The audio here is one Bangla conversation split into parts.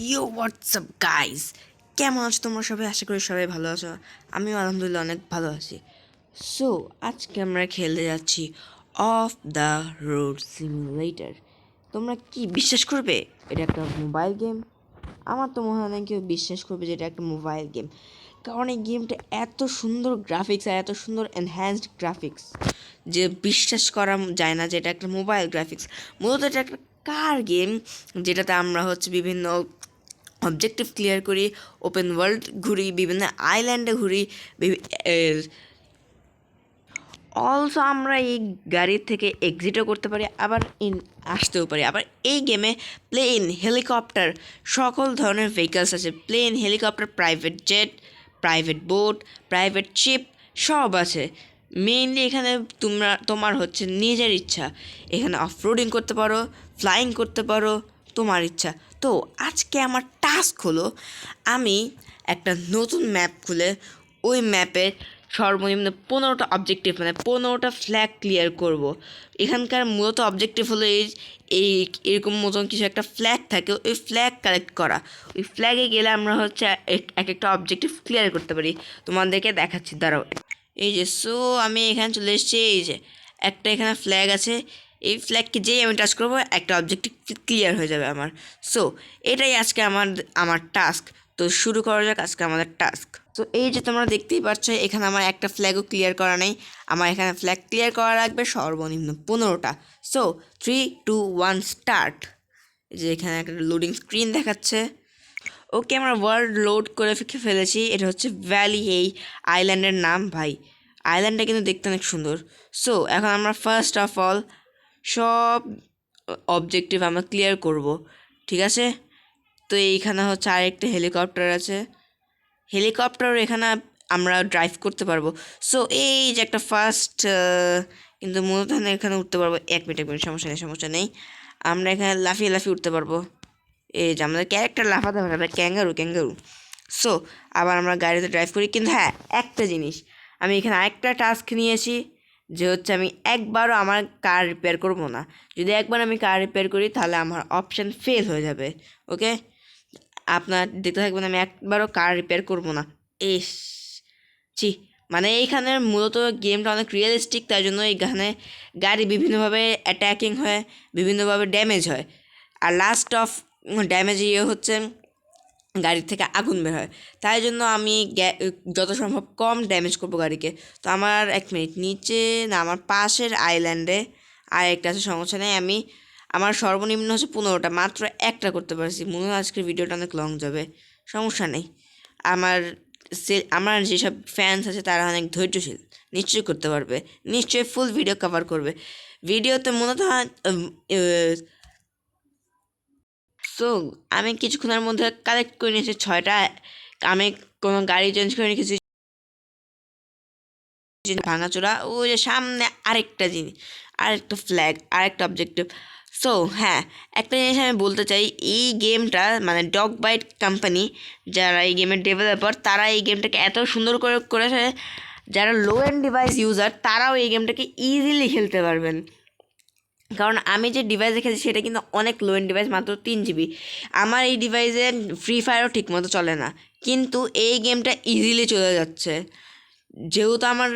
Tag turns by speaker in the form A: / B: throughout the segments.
A: ইয়ো হোয়াটসঅ্যাপ গাইস, কেমন আছো তোমরা সবাই? আশা করি সবাই ভালো আছো। আমিও আলহামদুলিল্লাহ অনেক ভালো আছি। সো আজকে আমরা খেলতে যাচ্ছি অফ দ্য রোড সিমুলেটর। তোমরা কি বিশ্বাস করবে এটা একটা মোবাইল গেম? আমার তো মনে হয় না কেউ বিশ্বাস করবে যে এটা একটা মোবাইল গেম, কারণ এই গেমটা এত সুন্দর গ্রাফিক্স আর এত সুন্দর এনহ্যান্সড গ্রাফিক্স যে বিশ্বাস করা যায় না যে এটা একটা মোবাইল গ্রাফিক্স। মূলত এটা একটা কার গেম, যেটাতে আমরা হচ্ছে বিভিন্ন অবজেক্টিভ ক্লিয়ার করি, ওপেন ওয়ার্ল্ড ঘুরি, বিভিন্ন আইল্যান্ডে ঘুরি। অলসো আমরা এই গাড়ির থেকে এক্সিটও করতে পারি, আবার আসতেও পারি। আবার এই গেমে প্লেন, হেলিকপ্টার, সকল ধরনের ভেহিকলস আছে। Plane, helicopter, private jet, private boat, private ship সব আছে। মেইনলি এখানে তোমার হচ্ছে নিজের ইচ্ছা, এখানে অফরোডিং করতে পারো, ফ্লাইং করতে পারো, তোমার ইচ্ছা। তো আজকে আমার টাস্ক হলো আমি একটা নতুন ম্যাপ খুলে ওই ম্যাপের সর্বনিম্ন 15টা অবজেক্টিভ, মানে 15টা ফ্ল্যাগ ক্লিয়ার করব। এখানকার মূলত অবজেক্টিভ হলো এই এরকম মতন কিছু একটা ফ্ল্যাগ থাকে, ওই ফ্ল্যাগ কালেক্ট করা। ওই ফ্ল্যাগে গেলে আমরা হচ্ছে এক একটা অবজেক্টিভ ক্লিয়ার করতে পারি। তোমাদেরকে দেখাচ্ছি, দাঁড়াও। এই যে আমি এখানে চলে এসেছি। এই যে একটা এখানে ফ্ল্যাগ আছে, এই ফ্ল্যাগকে যেই আমি টাচ করবো একটা অবজেক্টিভ ক্লিয়ার হয়ে যাবে আমার। সো এটাই আজকে আমার টাস্ক। তো শুরু করা যাক আজকে আমাদের টাস্ক। তো এই যে তোমরা দেখতেই পাচ্ছ, এখানে আমার একটা ফ্ল্যাগও ক্লিয়ার করা নেই। আমার এখানে ফ্ল্যাগ ক্লিয়ার করা লাগবে সর্বনিম্ন 15টা। So 3, 2, 1 start. এই যে এখানে একটা লোডিং স্ক্রিন দেখাচ্ছে। ওকে, আমরা ওয়ার্ল্ড লোড করে ফেলেছি। এটা হচ্ছে ভ্যালি, এই আইল্যান্ডের নাম। ভাই, আইল্যান্ডটা কিন্তু দেখতে অনেক সুন্দর। সো এখন আমরা ফার্স্ট অফ অল সব অবজেক্টিভ আমরা ক্লিয়ার করব, ঠিক আছে? তো এইখানে হচ্ছে আরেকটা হেলিকপ্টার আছে, হেলিকপ্টারও এখানে আমরা ড্রাইভ করতে পারবো। সো এই যে একটা ফার্স্ট, কিন্তু মূলত এখানে উঠতে পারবো। এক মিনিট সমস্যা নেই, সমস্যা নেই। আমরা এখানে লাফিয়ে লাফিয়ে উঠতে পারবো। এই যে আমাদের ক্যারেক্টার লাফাতে পারে, ক্যাঙ্গারু ক্যাঙ্গারু। সো আবার আমরা গাড়িতে ড্রাইভ করি। কিন্তু হ্যাঁ, একটা জিনিস, আমি এখানে আরেকটা টাস্ক নিয়েছি, যে হচ্ছে আমি একবারও আমার কার রিপেয়ার করবো না। যদি একবার আমি কার রিপেয়ার করি তাহলে আমার অপশান ফেল হয়ে যাবে। ওকে, আপনার দেখতে থাকবেন, আমি একবারও কার রিপেয়ার করবো না। এস ছি, মানে এইখানের মূলত গেমটা অনেক রিয়েলিস্টিক, তাই জন্য এইখানে গাড়ি বিভিন্নভাবে অ্যাটাকিং হয়, বিভিন্নভাবে ড্যামেজ হয়। আর লাস্ট অফ ড্যামেজ হচ্ছে গাড়ির থেকে আগুন বের হয়। তাই জন্য আমি যত সম্ভব কম ড্যামেজ করবো গাড়িকে। তো আমার এক মিনিট, নিচে না, আমার পাশের আইল্যান্ডে আর একটা আছে, সমস্যা নেই। আমার সর্বনিম্ন হচ্ছে 15টা, মাত্র একটা করতে পারছি। মনে হয় আজকের ভিডিওটা অনেক লং যাবে, সমস্যা নেই। আমার আমার যেসব ফ্যান্স আছে তারা অনেক ধৈর্যশীল, নিশ্চয়ই করতে পারবে, নিশ্চয়ই ফুল ভিডিও কভার করবে। ভিডিওতে মূলত সো আমি কিছুক্ষণের মধ্যে কালেক্ট করে নিয়েছি 6টা। আমি কোনো গাড়ি চেঞ্জ করে রেখেছি ভাঙাচোরা। ওই যে সামনে আরেকটা জিনিস, আরেকটা ফ্ল্যাগ, আরেকটা অবজেক্টিভ। সো হ্যাঁ, একটা জিনিস আমি বলতে চাই, এই গেমটা মানে ডগ বাইট কোম্পানি, যারা এই গেমের ডেভেলপার, তারা এই গেমটাকে এত সুন্দর করে করেছে, যারা লো এন্ড ডিভাইস ইউজার তারাও এই গেমটাকে ইজিলি খেলতে পারবেন। কারণ আমি যে ডিভাইসে খেলছি সেটা কিন্তু অনেক লো এন্ড ডিভাইস, মাত্র 3 GB। আমার এই ডিভাইসে ফ্রি ফায়ারও ঠিকমতো চলে না, কিন্তু এই গেমটা ইজিলি চলে যাচ্ছে। যেহেতু আমার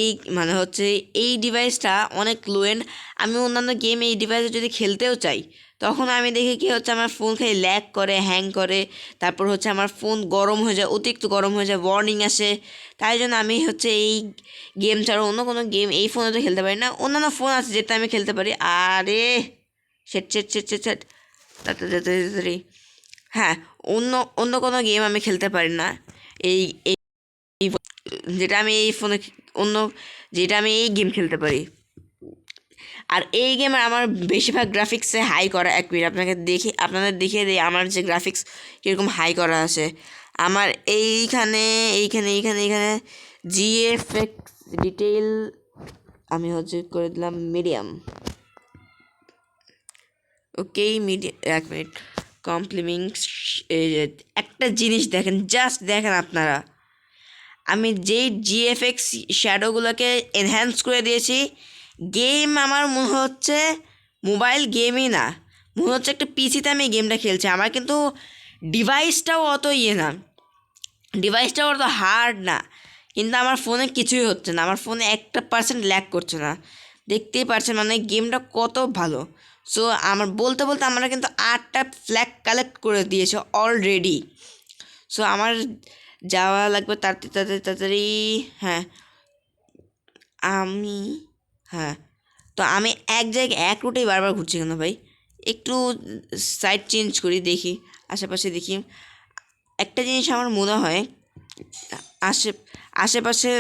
A: এই মানে হচ্ছে এই ডিভাইসটা অনেক লো এন্ড, আমি অন্যান্য গেম এই ডিভাইসে যদি খেলতেও চাই, তখন আমি দেখি কি হচ্ছে, আমার ফোন খালি ল্যাগ করে, হ্যাং করে, তারপর হচ্ছে আমার ফোন গরম হয়ে যায়, অতিরিক্ত গরম হয়ে যায়, ওয়ার্নিং আসে। তাই জন্য আমি হচ্ছে এই গেম ছাড়া অন্য কোনো গেম এই ফোনে তো খেলতে পারি না। অন্যান্য ফোন আছে যেটা আমি খেলতে পারি। আরে set set set set set তাড়াতাড়ি। হ্যাঁ, অন্য অন্য কোনো গেম আমি খেলতে পারি না, এই এই যেটা আমি এই ফোনে অন্য যেটা আমি এই গেম খেলতে পারি। আর এই গেমের আমার বেশিরভাগ গ্রাফিক্সে হাই করা। এক মিনিট আপনাদের দেখিয়ে দিই আমার যে গ্রাফিক্স কীরকম হাই করা আছে। আমার এইখানে এইখানে এইখানে এইখানে জিএফএক্স ডিটেইল আমি হচ্ছে করে দিলাম মিডিয়াম। ওকে, মিডিয়াম। এক মিনিট, কমপ্লিমিং। একটা জিনিস দেখেন, জাস্ট দেখেন আপনারা, আমি যেই জিএফএক্স শ্যাডোগুলোকে এনহ্যান্স করে দিয়েছি, গেম আমার মনে হচ্ছে মোবাইল গেমই না, মনে হচ্ছে একটা পিসিতে আমি গেমটা খেলছি। আমার কিন্তু ডিভাইসটাও অত না, ডিভাইসটাও অত হার্ড না, কিন্তু আমার ফোনে কিছুই হচ্ছে না, আমার ফোনে 1% ল্যাগ করছে না। দেখতেই পাচ্ছেন মানে গেমটা কত ভালো। সো আমার বলতে বলতে আমরা কিন্তু 8টা ফ্ল্যাগ কালেক্ট করে দিয়েছে অলরেডি। সো আমার যাওয়া লাগবে তাড়াতাড়ি তাড়াতাড়ি তাড়াতাড়ি। হ্যাঁ আমি হ্যাঁ তো আমি এক জায়গায় এক রুটেই বারবার ঘুরছি কেন ভাই? একটু সাইড চেঞ্জ করি, দেখি আশেপাশে দেখি। একটা জিনিস আমার মনে হয় আশে আশেপাশে